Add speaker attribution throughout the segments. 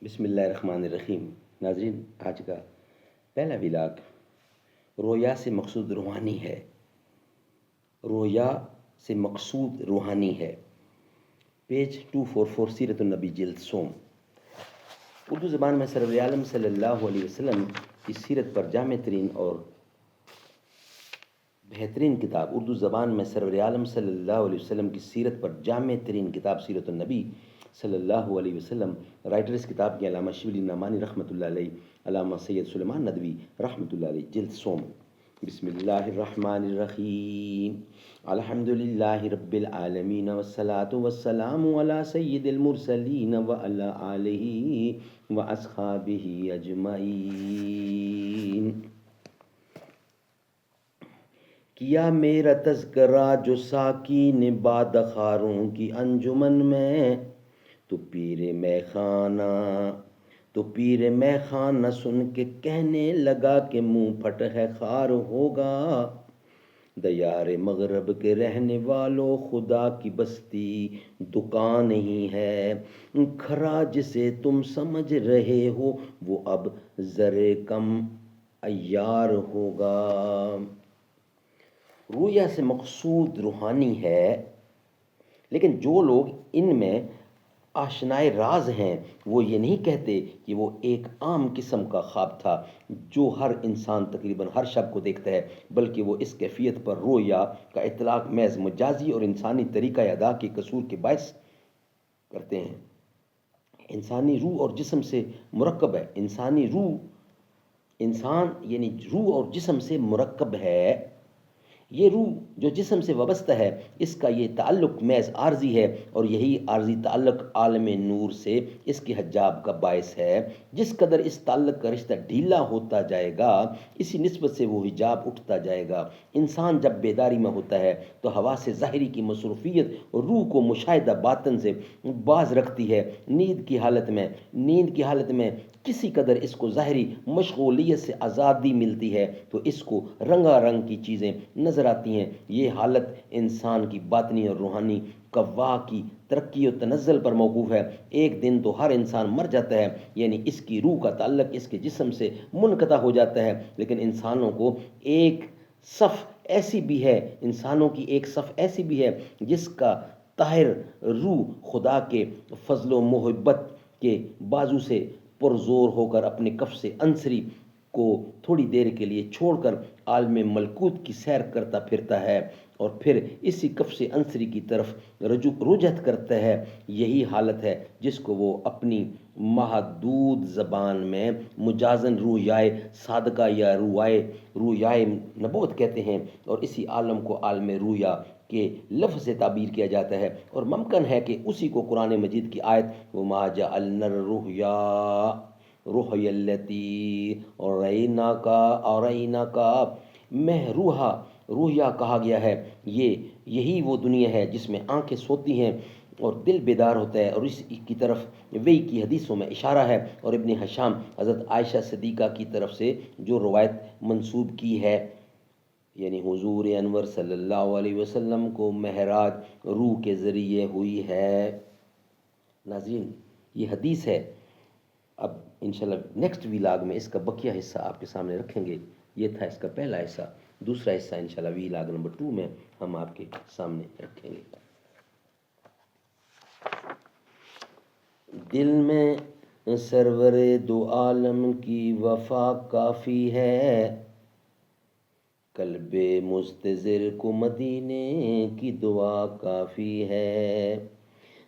Speaker 1: بسم اللہ الرحمن الرحیم۔ ناظرین، آج کا پہلا ولاگ رویا سے مقصود روحانی ہے۔ رویا سے مقصود روحانی ہے، پیج 244، سیرت النبی جلد سوم۔ اردو زبان میں سرور عالم صلی اللہ علیہ وسلم کی سیرت پر جامع ترین اور بہترین کتاب، اردو زبان میں سرور عالم صلی اللہ علیہ وسلم کی سیرت پر جامع ترین کتاب سیرت النبی صلی اللہ علیہ وسلم۔ رائٹر اس کتاب کے علامہ شبلی نعمانی رحمۃ اللہ علیہ، علامہ سید سلیمان ندوی رحمۃ اللہ علیہ، جلد سوم۔ بسم اللہ الرحمن الرحیم۔ الحمد للہ رب العالمین والصلاة والسلام علی سید المرسلین وعلی آلہ واصحابہ اجمعین۔ کیا میرا تذکرہ جو ساکین باد خاروں کی انجمن میں، تو پیر میں خانہ سن کے کہنے لگا کہ منہ پھٹ ہے خار ہوگا۔ دیار مغرب کے رہنے والوں، خدا کی بستی دکان ہی ہے، کھرا جسے تم سمجھ رہے ہو وہ اب زر کم عیار ہوگا۔ رویا سے مقصود روحانی ہے، لیکن جو لوگ ان میں آشنائے راز ہیں وہ یہ نہیں کہتے کہ وہ ایک عام قسم کا خواب تھا جو ہر انسان تقریباً ہر شب کو دیکھتا ہے، بلکہ وہ اس کیفیت پر رویا کا اطلاق محض مجازی اور انسانی طریقہ ادا کے قصور کے باعث کرتے ہیں۔ انسانی روح اور جسم سے مرکب ہے، انسان یعنی روح اور جسم سے مرکب ہے۔ یہ روح جو جسم سے وابستہ ہے، اس کا یہ تعلق محض عارضی ہے، اور یہی عارضی تعلق عالم نور سے اس کے حجاب کا باعث ہے۔ جس قدر اس تعلق کا رشتہ ڈھیلا ہوتا جائے گا، اسی نسبت سے وہ حجاب اٹھتا جائے گا۔ انسان جب بیداری میں ہوتا ہے تو حواس ظاہری کی مصروفیت روح کو مشاہدہ باطن سے باز رکھتی ہے۔ نیند کی حالت میں کسی قدر اس کو ظاہری مشغولیت سے آزادی ملتی ہے تو اس کو رنگا رنگ کی چیزیں نظر آتی ہیں۔ یہ حالت انسان کی باطنی اور روحانی قوا کی ترقی و تنزل پر موقوف ہے۔ ایک دن تو ہر انسان مر جاتا ہے، یعنی اس کی روح کا تعلق اس کے جسم سے منقطع ہو جاتا ہے، لیکن انسانوں کی ایک صف ایسی بھی ہے جس کا طاہر روح خدا کے فضل و محبت کے بازو سے پرزور ہو کر اپنے کف سے انصری کو تھوڑی دیر کے لیے چھوڑ کر عالم ملکوت کی سیر کرتا پھرتا ہے اور پھر اسی کف سے انصری کی طرف رجعت کرتا ہے۔ یہی حالت ہے جس کو وہ اپنی محدود زبان میں مجازن رویائے صادقہ یا رویائے نبوت کہتے ہیں، اور اسی عالم کو عالم رویا کے لفظ سے تعبیر کیا جاتا ہے، اور ممکن ہے کہ اسی کو قرآن مجید کی آیت وَمَا جَعَلْنَا الرُّؤْيَا الَّتِي أَرَيْنَاكَ میں رویا کہا گیا ہے۔ یہی وہ دنیا ہے جس میں آنکھیں سوتی ہیں اور دل بیدار ہوتا ہے، اور اس کی طرف وحی کی حدیثوں میں اشارہ ہے، اور ابن ہشام حضرت عائشہ صدیقہ کی طرف سے جو روایت منسوب کی ہے، یعنی حضور انور صلی اللہ علیہ وسلم کو معراج روح کے ذریعے ہوئی ہے۔ ناظرین، یہ حدیث ہے۔ اب انشاءاللہ نیکسٹ ویلاگ میں اس کا بقیہ حصہ آپ کے سامنے رکھیں گے۔ یہ تھا اس کا پہلا حصہ، دوسرا حصہ انشاءاللہ ویلاگ نمبر 2 میں ہم آپ کے سامنے رکھیں گے۔ دل میں سرور دو عالم کی وفا کافی ہے، قلب مستظر کو مدینے کی دعا کافی ہے۔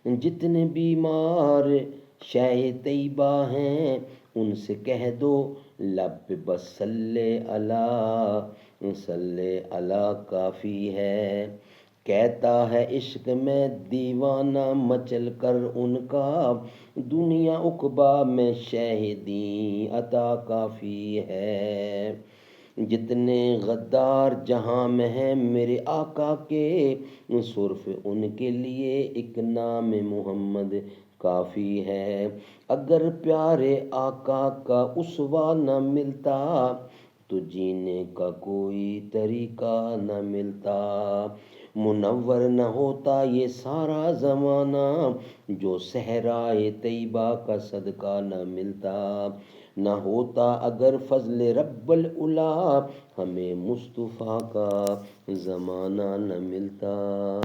Speaker 1: جتنے بیمار شہ طیبہ ہیں ان سے کہہ دو لب پہ بس صلی اللہ کافی ہے۔ کہتا ہے عشق میں دیوانہ مچل کر ان کا، دنیا عقبا میں شاہدی عطا کافی ہے۔ جتنے غدار جہاں میں ہیں میرے آقا کے، صرف ان کے لیے ایک نام محمد کافی ہے۔ اگر پیارے آقا کا اسوہ نہ ملتا تو جینے کا کوئی طریقہ نہ ملتا۔ منور نہ ہوتا یہ سارا زمانہ، جو صحرائے طیبہ کا صدقہ نہ ملتا، نہ ہوتا اگر فضل رب العلا، ہمیں مصطفیٰ کا زمانہ نہ ملتا۔